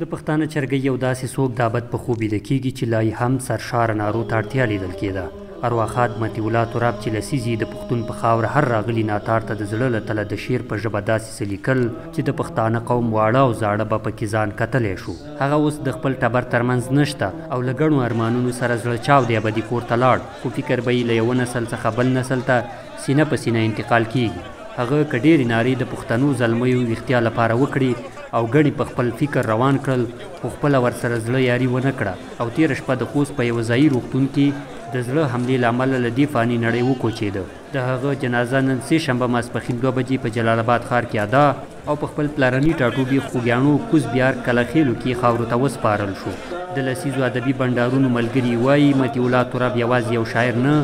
د پښتانه چرګۍ یو داسې څوک د ابد په خوب ویده کېږي چې لا یې هم سرشاره نارو ته اړتیا لیدل کېده. ارواښاد مطیع الله تراب چې لسیزې د پښتون په خاوره هر راغلي ناتار ته د زړه له تله د شعر په ژبه داسې څه لیکل چې د پښتانه قوم واړه او زاړه به پکې ځان کتلی شو. هغه اوس د خپل ټبر ترمنځ نشته او له ګڼو ارمانونو سره زړه چاو د ابدي کور ته لاړ، خو فکر به یې له یوه نسل څخه بل نسل ته سینه په سینه انتقال کېږي. هغه که ډېرې نارې د پښتنو زلمیو ویښتیا لپاره وکړي او ګڼې په خپل فکر روان کړل، خو خپله ورسره زړه یاري ونه کړه او تېره شپه د خوست په یوه ځایي روغتون کې د زړه حملې له امله له دې فاني نړۍ وکوچېده. د هغه جنازه نن سې شنبه ماسپښین 2 بجې په جلال آباد ښار کې ادا او په خپل پلرني ټاټوبي خوږیاڼو کوز بیار کلخېلو کې خاورو ته وسپارل شو. د لسیزو ادبي بنډارونو ملګري وایي مطیع الله تراب یوازې یو شاعر نه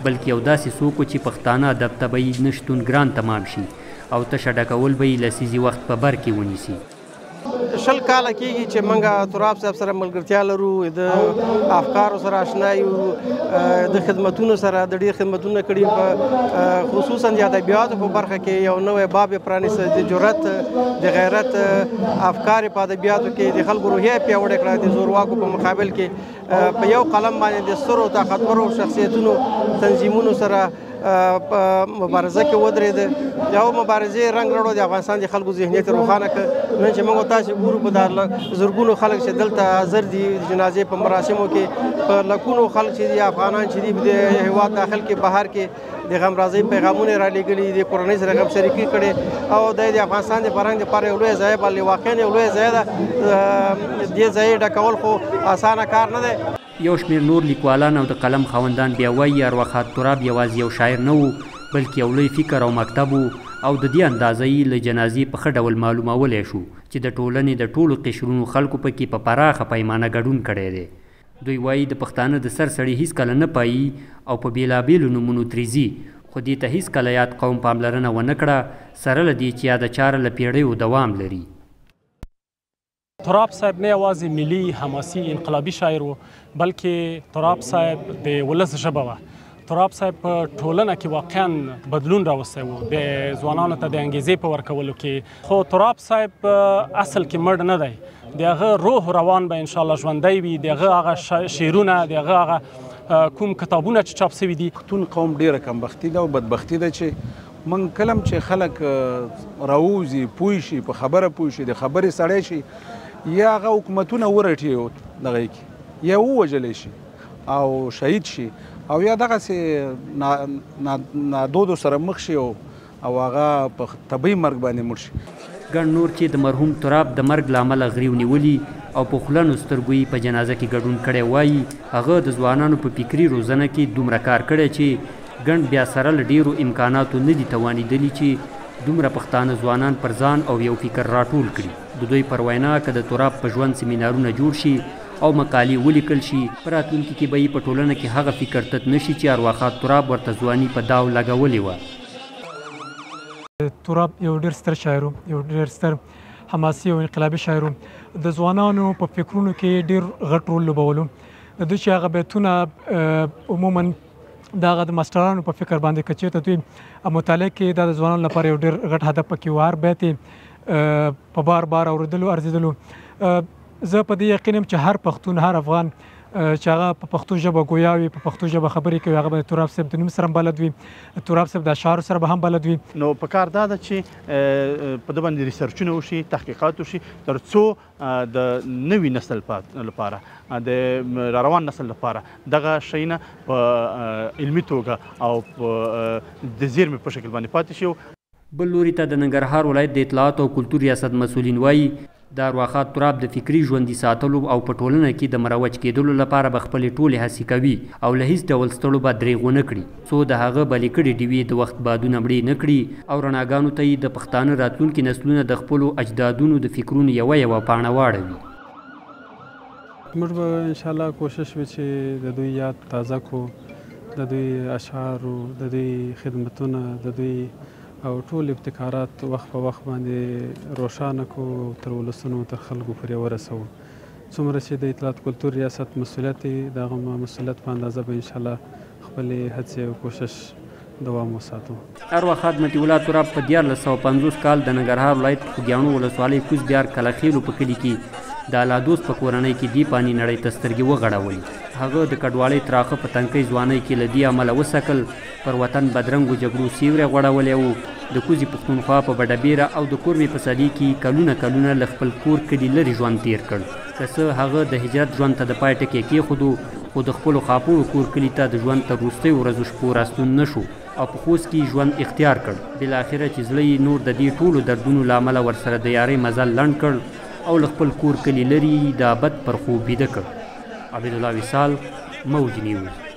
بلکې یو داسې څوک و چې پښتانه ادب ته به یې نشتون ګران تمام شي او تشه ډکول به یې لسیزي وخت په بر کې ونیسي. 20 کاله کېږي چې موږ تراب صاحب سره ملګرتیا لرو، د افکارو سره اشنا یو، د خدمتونو سره د ډېر خدمتونه کړي، په خصوصا د ادبیاتو په برخه کې یو نوی باب یې پرانیسته، د جرأت د غیرت افکار په ادبیاتو کې د خلکو روحیه پیاوړې کړه، د زورواکو په مقابل کې په یو قلم باندې د سترو طاقتورو شخصیتونو تنظیمونو سره په مبارزه کې ودرېده. د هغو مبارزې رنګ رڼو د افغانستان د خلکو ذهنیت روښانه کړ. نن چې موږ تاسې ګورو په زرګونو خلک چې دلته حاضر دي د جنازې په مراسمو کې، په لکونو خلک چې دي افغانان چې دي د هېواد داخل کې بهر کې د غمرازۍ پیغامونه یې رالیږلي، د کورنۍ سره غم شریکي کړې او د افغانستان د فرهنګ دپاره یو لوی ځای بلې واقعا یو لوی ځای ده. دې ځای ډکول خو اسانه کار نه دی. یو شمېر نور لیکوالان او د قلم خاوندان بیا وایي ارواښاد تراب یوازې یو شاعر نه و بلکې یو لوی فکر او مکتب و او د دې اندازه یې له جنازې په ښه ډول معلومولی شو چې د ټولنې د ټولو قشرونو خلکو پکې په پراخه پیمانه ګډون کړی دی. دوی وایي د پښتانه د سر سړي هیڅکله نه پایي او په بېلابېلو نومونو ترې ځي، خو دې ته هیڅکله یاد قوم پاملرنه ونه کړه، سره له دې چې یاده چاره له پیړیو دوام لري. تراب صاحب نه یوازې ملي حماسي انقلابي شاعر و بلکې تراب صاحب د ولس ژبه وه. تراب صاحب په ټولنه کې واقعا بدلون راوستی و د ځوانانو ته د انګیزې په ورکولو کې، خو تراب صاحب اصل کې مړ نه دی، د هغه روح روان به انشاءالله ژوندی وي، د هغه هغه شعرونه، د هغه هغه کوم کتابونه چې چاپ سوي دي. پښتون قوم ډېره کمبختي ده او بدبختي ده چې موږ کلم چې خلک راوځي پوه شي، په خبره پوه شي، د خبرې سړی شي، یا هغه حکومتونه ورټي دغه کې یا ووژلی شي او شهید شي او یا دغسې نادودو سره مخ شي او هغه په طبیعي مرګ باندې مړ شي. ګڼ نور چې د مرحوم تراب د مرګ له امله غریو نیولي او په خولنو سترګو یې په جنازه کې ګډون کړی وایي هغه د ځوانانو په فکري روزنه کې دومره کار کړی چې ګڼ بیا سره له ډېرو امکاناتو نه دي توانېدلي چې دومره پښتانه ځوانان پر ځان او یو فکر راټول کړي. د دوی پر وینا که د تراب په ژوند سیمینارونه جوړ شي او مقالې ولیکل شي، په راتلونکي کې به یې په ټولنه کې هغه فکر تت نه شي چې ارواښاد تراب ورته ځواني په داو لګولې وه. تراب یو ډېر ستر شاعر و، یو ډېر ستر حماسي او انقلابي شاعر و. د ځوانانو په فکرونو کې ډېر غټ رول لوبولو. د دوی چې هغه بیتونه عموما د هغه د ماسټرانو په فکر باندې که چېرته دوی مطالعه کې دا د ځوانانو لپاره یو ډېر غټ هدف پکې و. هر بیت یې په بار بار اورېدلو ارزېدلو. زه په دې یقین یم چې هر پښتون، هر افغان چې هغه په پښتو ژبه ګویا وي، په پښتو ژبه خبرې کوي، هغه به د تراب صاحب د نوم سره هم بلد وي، تراب صاحب د اشعارو سره به هم بلد وي. نو پکار دا ده چې په ده باندې ریسرچونه وشي، تحقیقات وشي، تر څو د نوي نسل لپاره، د راروان نسل لپاره دغه شیونه په علمي توګه او د زیرمې په شکل باندې پاتې شي. بل لوري ته د ننګرهار ولایت د اطلاعات او کلتور ریاست مسؤلین وایي د ارواښاد تراب د فکري ژوندي ساتلو او په ټولنه کې د مروج کېدلو لپاره به خپلې ټولې هڅې کوي او له هیڅ ډول ستړو به دریغ ونه کړي څو د هغه بلې کړې ډیوې د وخت بادونه مړې نه کړي او رڼاګانو ته یې د پښتانه راتلونکي نسلونه د خپلو اجدادونو د فکرونو یوه پاڼه واړوي. موږ به انشاءالله کوشش وي چې د دوی یاد تازه کړو، د دوی اشعارو، د دوی خدمتونه، د دوی او ټول ابتکارات وخت په وخت باندې روښانه کړو، تر ولسونو، تر خلکو پورې ورسوو. څومره چې د اطلاعات کلتور ریاست مسؤلیت دی، د هغه مسؤلیت په اندازه به انشاءالله خپلې هڅې او کوشش دوام وساتو. ارواښاد مطیع الله تراب په 1450 کال د ننګرهار ولایت خوږیاڼو ولسوالۍ کوز بیار کلخېلو په کلي کې د الادوس په کورنۍ کې دی پانی نړۍ ته سترګې وغړولې. هغه د کډوالۍ تراخه په تنکۍ ځوانۍ کې له دې عمله وسکل، پر وطن بدرنګو جګړو سیوری غوړولی و. د کوزي پښتونخوا په بډبیره او د کورمې په سدي کې کلونه له خپل کور کلي لرې ژوند تیر کړ. که څه هغه د هجرت ژوند ته د پای ټکی کېښودو، خو د خپلو خاپوړو کور کلي ته د ژوند تر وروستیو ورځو شپو راستون نه شو او په خوست کې ژوند اختیار کړ. بالاخره چې زړه یې نور د دې ټولو دردونو له امله ورسره د یارۍ مزل لنډ کړ او له خپل کور کلي لرې د ابد پر خوب بیده کړ. عبیدالله وصال، موج نیوز.